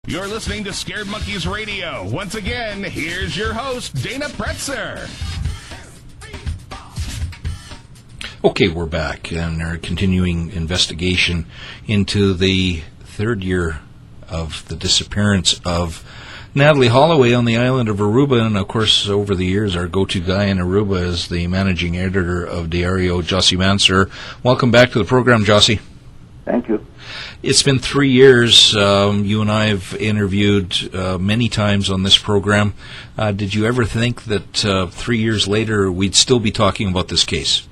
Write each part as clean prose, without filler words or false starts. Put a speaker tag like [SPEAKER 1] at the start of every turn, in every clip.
[SPEAKER 1] You're listening to Scared Monkeys Radio. Once again, here's your host, Dana Pretzer.
[SPEAKER 2] Okay, we're back and our continuing investigation into the third year of the disappearance of Natalee Holloway on the island of Aruba. And, of course, over the years, our go-to guy in Aruba is the managing editor of Diario, Jossie Mansour. Welcome back to the program, Jossie.
[SPEAKER 3] Thank you.
[SPEAKER 2] It's been 3 years. You and I have interviewed many times on this program. Did you ever think that 3 years later we'd still be talking about this case?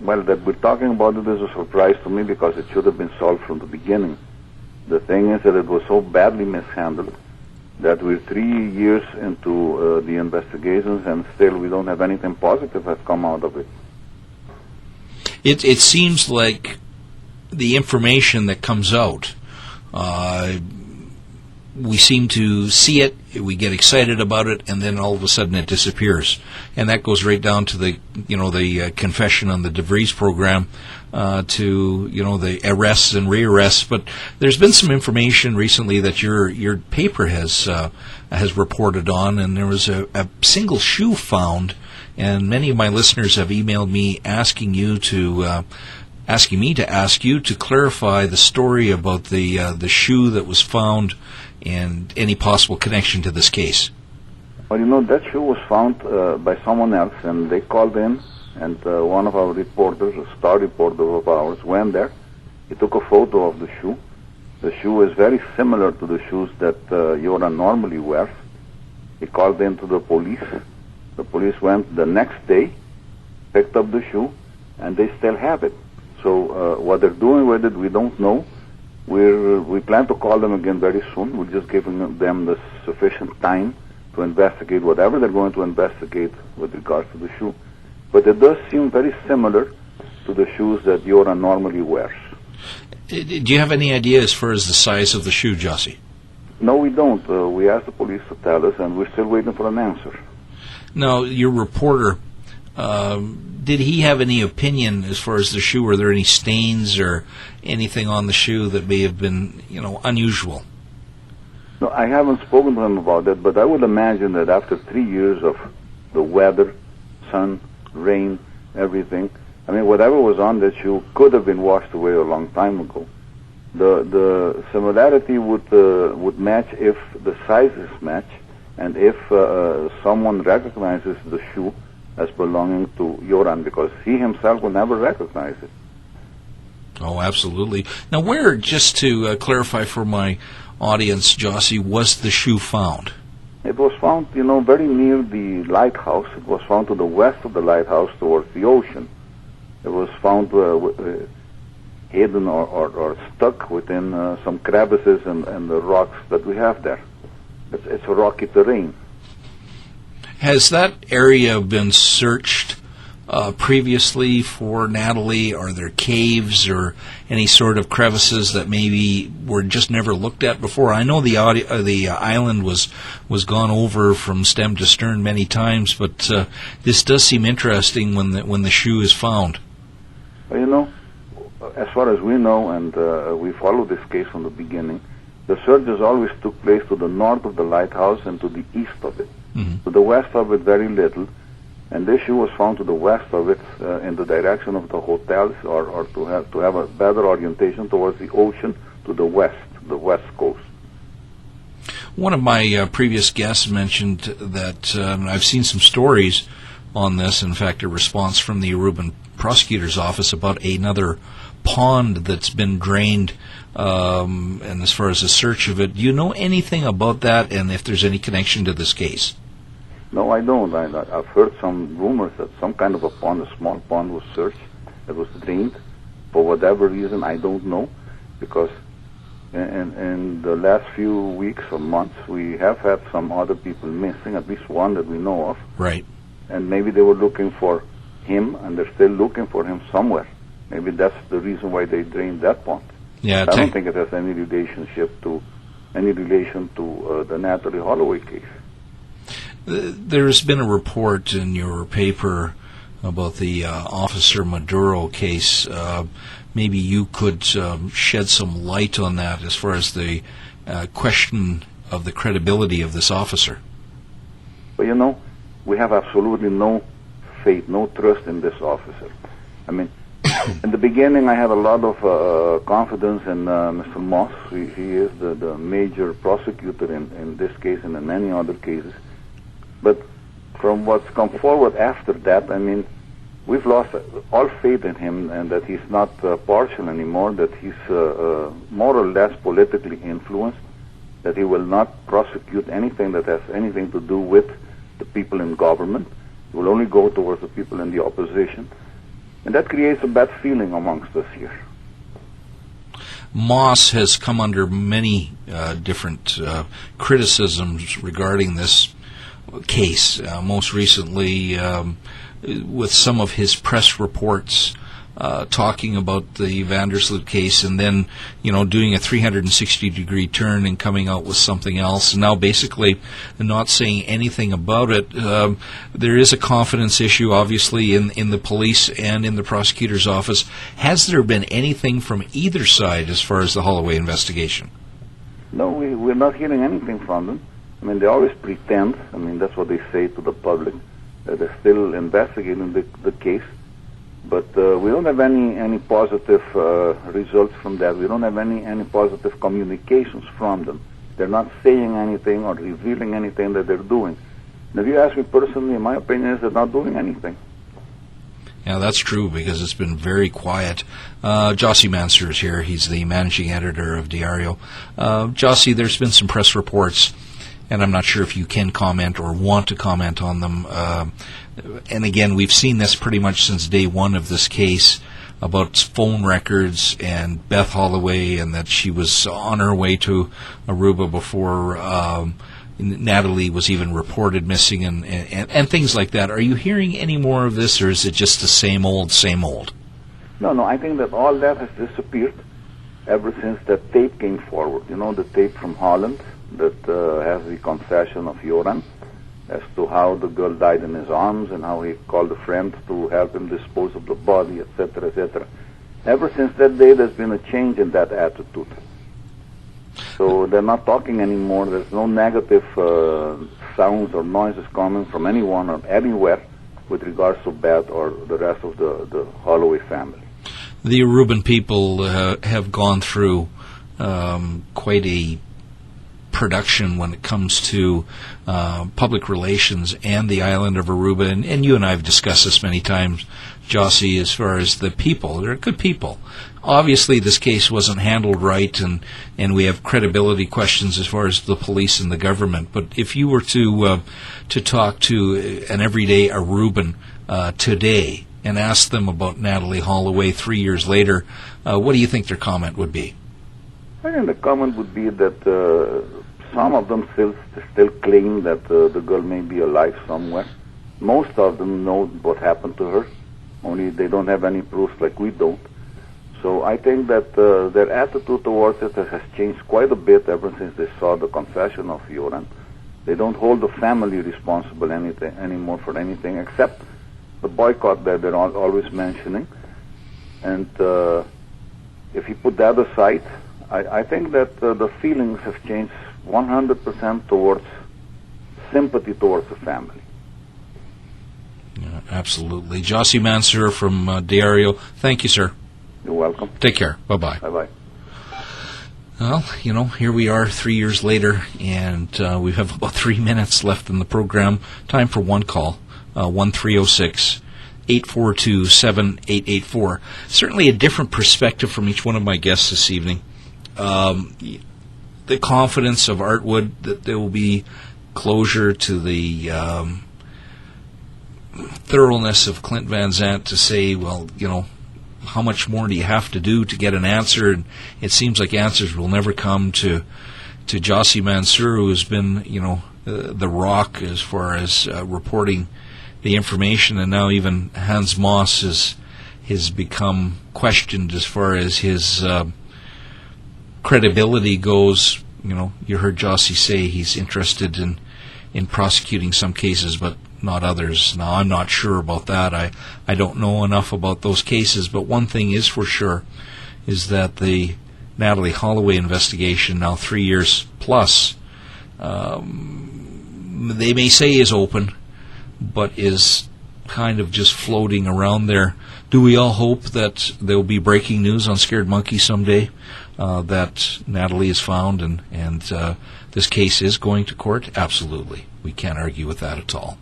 [SPEAKER 3] Well, that we're talking about it is a surprise to me because it should have been solved from the beginning. The thing is that it was so badly mishandled that we're 3 years into the investigations and still we don't have anything positive has come out of it.
[SPEAKER 2] It seems like the information that comes out, we seem to see it, we get excited about it, and then all of a sudden it disappears. And that goes right down to the confession on the DeVries program, to the arrests and rearrests. But there's been some information recently that your paper has reported on, and there was a single shoe found, and many of my listeners have emailed me asking me to ask you to clarify the story about the shoe that was found and any possible connection to this case.
[SPEAKER 3] Well, that shoe was found by someone else, and they called in, and one of our reporters, a star reporter of ours, went there. He took a photo of the shoe. The shoe is very similar to the shoes that Yoran normally wears. He called in to the police. The police went the next day, picked up the shoe, and they still have it. So what they're doing with it, we don't know. We plan to call them again very soon. We're just giving them the sufficient time to investigate whatever they're going to investigate with regards to the shoe. But it does seem very similar to the shoes that Yoran normally wears.
[SPEAKER 2] Do you have any idea as far as the size of the shoe, Jossie?
[SPEAKER 3] No, we don't. We asked the police to tell us, and we're still waiting for an answer.
[SPEAKER 2] Now, your reporter, did he have any opinion as far as the shoe? Were there any stains or anything on the shoe that may have been, unusual?
[SPEAKER 3] No, I haven't spoken to him about that, but I would imagine that after 3 years of the weather, sun, rain, everything, whatever was on that shoe could have been washed away a long time ago. The similarity would match if the sizes match, and if someone recognizes the shoe as belonging to Yoran, because he himself will never recognize it.
[SPEAKER 2] Oh, absolutely. Now, where, just to clarify for my audience, Jossie, was the shoe found?
[SPEAKER 3] It was found, very near the lighthouse. It was found to the west of the lighthouse towards the ocean. It was found hidden or stuck within some crevices and the rocks that we have there. It's a rocky terrain.
[SPEAKER 2] Has that area been searched previously for Natalee? Are there caves or any sort of crevices that maybe were just never looked at before? I know the island was gone over from stem to stern many times, but this does seem interesting when the shoe is found.
[SPEAKER 3] Well, as far as we know, and we followed this case from the beginning, the searches always took place to the north of the lighthouse and to the east of it.
[SPEAKER 2] Mm-hmm.
[SPEAKER 3] To the west of it, very little. And this shoe was found to the west of it, in the direction of the hotels, or to have a better orientation towards the ocean to the west coast.
[SPEAKER 2] One of my previous guests mentioned that I've seen some stories on this. In fact, a response from the Aruban prosecutor's office about another pond that's been drained, and as far as the search of it, do you know anything about that, and if there's any connection to this case?
[SPEAKER 3] No, I don't. I've heard some rumors that some kind of a pond, a small pond, was searched, that was drained. For whatever reason, I don't know, because in the last few weeks or months, we have had some other people missing, at least one that we know of.
[SPEAKER 2] Right.
[SPEAKER 3] And maybe they were looking for him, and they're still looking for him somewhere. Maybe that's the reason why they drained that pond.
[SPEAKER 2] Yeah,
[SPEAKER 3] I don't think it has any relation to the Natalee Holloway case.
[SPEAKER 2] There's been a report in your paper about the Officer Maduro case. Maybe you could shed some light on that as far as the question of the credibility of this officer.
[SPEAKER 3] But we have absolutely no faith, no trust in this officer. I mean, in the beginning, I had a lot of confidence in Mr. Moss. He is the major prosecutor in this case and in many other cases. But from what's come forward after that, I mean, we've lost all faith in him, and that he's not partial anymore, that he's more or less politically influenced, that he will not prosecute anything that has anything to do with the people in government. He will only go towards the people in the opposition. And that creates a bad feeling amongst us here.
[SPEAKER 2] Moss has come under many different criticisms regarding this case, most recently with some of his press reports talking about the Vandersloot case, and then doing a 360-degree turn and coming out with something else, and now basically not saying anything about it. There is a confidence issue, obviously, in the police and in the prosecutor's office. Has there been anything from either side as far as the Holloway investigation?
[SPEAKER 3] No, we're not hearing anything from them. I mean, they always pretend. I mean, that's what they say to the public, that they're still investigating the case. But we don't have any positive results from that. We don't have any positive communications from them. They're not saying anything or revealing anything that they're doing. And if you ask me personally, my opinion is they're not doing anything.
[SPEAKER 2] Yeah, that's true, because it's been very quiet. Jossie Mansour is here. He's the managing editor of Diario. Jossie, there's been some press reports, and I'm not sure if you can comment or want to comment on them. And again, we've seen this pretty much since day one of this case, about phone records and Beth Holloway, and that she was on her way to Aruba before Natalee was even reported missing, and things like that. Are you hearing any more of this, or is it just the same old, same old?
[SPEAKER 3] No, I think that all that has disappeared ever since that tape came forward. The tape from Holland that has the confession of Joran as to how the girl died in his arms and how he called a friend to help him dispose of the body, etc., etc. Ever since that day, there's been a change in that attitude. So they're not talking anymore. There's no negative sounds or noises coming from anyone or anywhere with regards to Beth or the rest of the Holloway family.
[SPEAKER 2] The Aruban people have gone through quite a production when it comes to public relations and the island of Aruba, and you and I have discussed this many times, Jossie, as far as the people. They're good people. Obviously, this case wasn't handled right, and we have credibility questions as far as the police and the government. But if you were to talk to an everyday Aruban today and ask them about Natalee Holloway 3 years later, what do you think their comment would be?
[SPEAKER 3] I think the comment would be that some of them still claim that the girl may be alive somewhere. Most of them know what happened to her, only they don't have any proofs like we don't. So I think that their attitude towards it has changed quite a bit ever since they saw the confession of Joran. They don't hold the family responsible anymore for anything except the boycott that they're always mentioning. And if you put that aside, I think that the feelings have changed 100% towards sympathy towards the family.
[SPEAKER 2] Yeah, absolutely. Jossie Mansour from Diario, thank you, sir.
[SPEAKER 3] You're welcome.
[SPEAKER 2] Take care. Bye-bye.
[SPEAKER 3] Bye-bye.
[SPEAKER 2] Well, here we are 3 years later, and we have about 3 minutes left in the program. Time for one call, 1-306-842-7884. Certainly a different perspective from each one of my guests this evening. The confidence of Artwood that there will be closure to the thoroughness of Clint Van Zandt to say, well, how much more do you have to do to get an answer? And it seems like answers will never come to Jossie Mansour, who has been, the rock as far as reporting the information, and now even Hans Moss has become questioned as far as his credibility goes. You heard Jossie say he's interested in prosecuting some cases, but not others. Now, I'm not sure about that. I don't know enough about those cases, but one thing is for sure, is that the Natalee Holloway investigation, now 3 years plus, they may say is open, but is kind of just floating around there. Do we all hope that there will be breaking news on Scared Monkey someday, that Natalee is found and this case is going to court? Absolutely. We can't argue with that at all.